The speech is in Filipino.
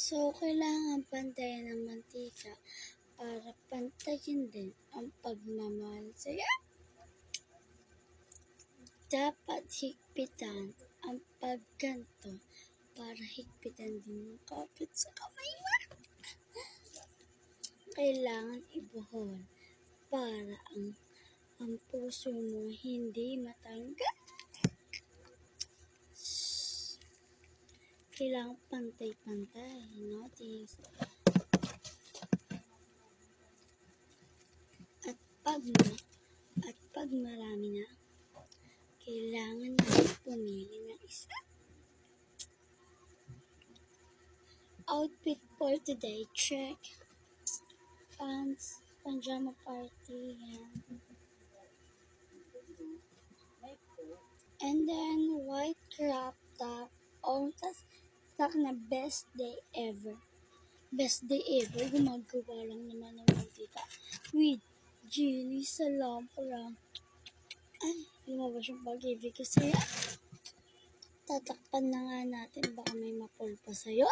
So, kailangan pantayan ng mantika para pantayin din ang pagmamahal sa'yo. Dapat higpitan ang pagganto para higpitan din ang kapit sa kamay mo. Kailangan ibuhon para ang puso mo hindi matanggal. Kailangan pantay-pantay, notice. At pag marami na, kailangan na pumili ng isa. Outfit for today, check. Pants, pajama party, yan. And then, white crop top. Tas na best day ever. Best day ever, gumagawa lang naman ng mantika. With Genie sa lampa. Ay, lumabas yung pag-ibig ko sa'yo. Tatakpan na nga natin, baka may mapulpa sa'yo.